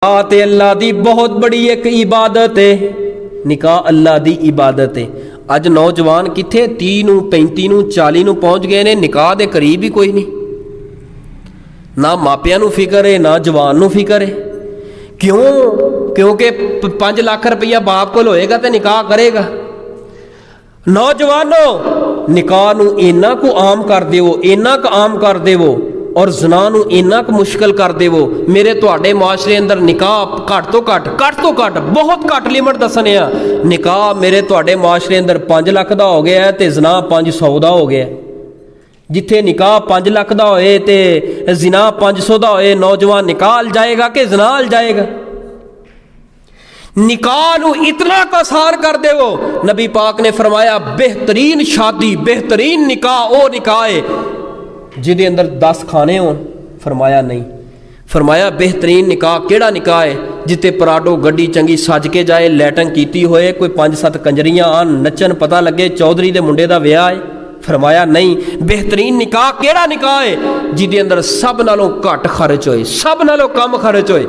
ते अल्लाह दी बहुत बड़ी एक इबादत है। निकाह अल्लाह दी इबादत है। अज नौजवान किथे 30 नूं 35 नूं 40 नूं पहुंच गए ने, निकाह दे करीब ही कोई नहीं। ना मापियां नूं फिक्र है ना जवान नूं फिक्र है। क्यों? क्योंकि 5 लाख रुपया बाप कोल होएगा तो निकाह करेगा। नौजवानों, निकाह नूं इन्ना को आम कर देवो, इन्ना क आम कर देवो और ज़ना नूं इन्ना क मुश्किल कर देवो। मेरे तुहाडे मुआशरे अंदर निकाह घट तो घट बहुत घट लिमिट दसने आ। निकाह मेरे तुहाडे मुआशरे अंदर 5 लाख का हो गया है तो ज़ना 500 का हो गया। जिथे निकाह 5 लाख का होए तो ज़ना 500 का होए, नौजवान निकाह अल जाएगा कि ज़ना अल जाएगा? निकाह नूं इतना आसान कर देवो। नबी पाक ने फरमाया बेहतरीन शादी, बेहतरीन निकाह वो निकाह है जिहदे अंदर 10 खाने होन। फरमाया नहीं, फरमाया बेहतरीन निकाह केड़ा निकाह है जिते पराडो गड्डी चंगी सज के जाए, लैटन कीती होए, कोई 5-7 कंजरियां आन, नचन, पता लगे चौधरी दे मुंडे दा विआह है। फरमाया नहीं, बेहतरीन निकाह केड़ा निकाह है जिहदे अंदर सब नालों घट खर्च होए, सब नालों कम खर्च होए।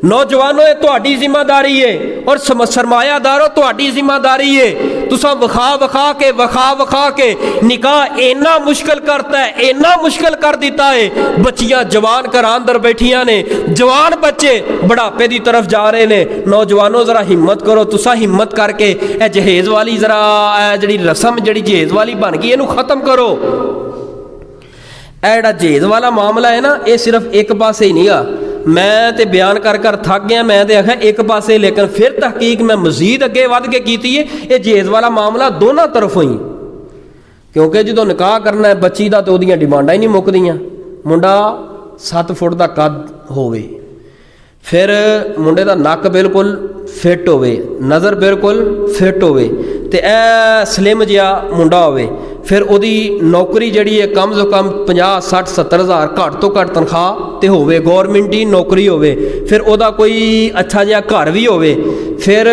नौजवानों, ये तुहाडी जिम्मेदारी है और सरमायादारों तुहाडी जिम्मेदारी है। तुसा वखा के निकाह इन्ना मुश्किल करता है, इन्ना मुश्किल कर दिता है। बच्चियां जवान घर अंदर बैठियां ने, जवान बच्चे बुढ़ापे की तरफ जा रहे ने। नौजवानों जरा हिम्मत करो, तुसा हिम्मत करके ए जहेज वाली जरा जी रस्म जी जहेज वाली बन गई इनू खत्म करो। ए जहेज वाला मामला है ना, ये सिर्फ एक पासे ही नहीं आ। मैं तो बयान कर थक गया, मैं तो आखा एक पासे, लेकिन फिर तहकीक मैं मजीद अगे वध के की है। ये जहेज वाला मामला दोनों तरफों ही, क्योंकि जो निकाह करना है बच्ची का तो वह डिमांडा ही नहीं मुकदियाँ। मुंडा 7 फुट का कद होवे, फिर मुंडे का नक बिल्कुल फिट होवे, नज़र बिल्कुल फिट होवे, ते ए स्लिम जिहा मुंडा होवे। फिर उहदी नौकरी जिहड़ी है कम से कम 50-60-70 हज़ार घट तो घट तनख्वाह ते होवे, गौरमेंट की नौकरी होवे। फिर उहदा कोई अच्छा जिहा घर भी होवे। फिर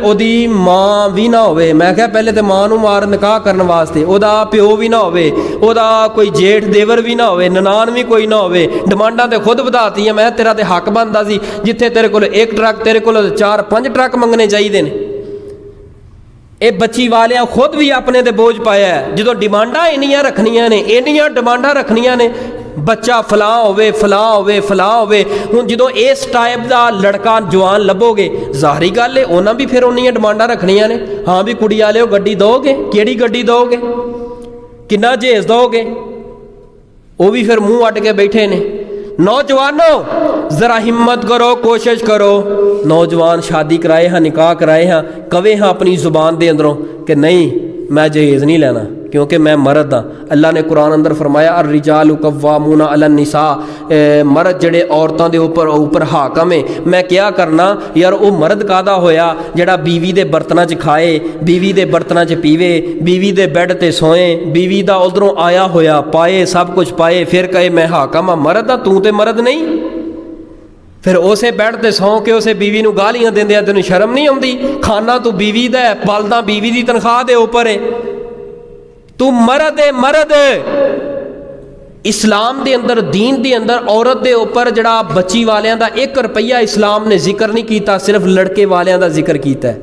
उहदी माँ भी ना होवे। मैं क्या पहले तो माँ नूं मार निकाह करने वास्ते, उहदा प्यो भी ना होवे, उहदा कोई जेठ देवर भी ना होवे, ननान भी कोई ना होवे। डिमांडां ते खुद वधातियां। मैं तेरा ते हक बनदा सी, जिथे तेरे कोल 1 ट्रक, तेरे कोल 4-5 ट्रक मंगने चाहिए ने। ये बच्ची वाले खुद भी अपने ते बोझ पाया है। जो डिमांडा इन्नियां रखनियां ने, इन्नियां डिमांडा रखनियां ने, बच्चा फलां होवे, फलां होवे, फलां होवे। हुण जो इस टाइप का लड़का जवान लभोगे, जाहरी गल है उन्हां भी फिर उन्नियां डिमांडा रखनियां ने। हाँ भी कुड़ी वाले गड्डी दोगे, केड़ी गड्डी दोगे, किन्ना जहेज दोगे, वो भी फिर मुँह अट के बैठे ने। नौजवानों जरा हिम्मत करो, कोशिश करो। नौजवान शादी कराए हाँ, निकाह कराए हाँ, कवे हाँ अपनी जुबान दे अंदरों कि नहीं मैं जहेज नहीं लेना क्योंकि मैं मर्द हाँ। अल्लाह ने कुरान अंदर फरमाया अर रिजालु कव्वामूना अलन निसा, मर्द जड़े औरतों के ऊपर हाकम है। मैं क्या करना यार, वो मर्द कादा होया जड़ा बीवी दे बर्तनां च खाए, बीवी दे बर्तनां च पीवे, बीवी दे बैड ते सोए, बीवी दा उधरों आया होया पाए, सब कुछ पाए, फिर कहे मैं हाकम हाँ, मर्द हाँ, तू ते मर्द नहीं। फिर उसे बैड ते सौ के उसे बीवी नूं गालियां देंदे, तेनूं शर्म नहीं आउंदी? खाना तू बीवी दा है, पलदा बीवी दी तनख्वाह दे उपर है, तू मर्द है। मर्द इस्लाम दे अंदर, दीन दे अंदर औरत दे उपर जड़ा बच्ची वालियां दा 1 रुपया इस्लाम ने जिक्र नहीं किया, सिर्फ लड़के वालियां दा जिक्र किया है।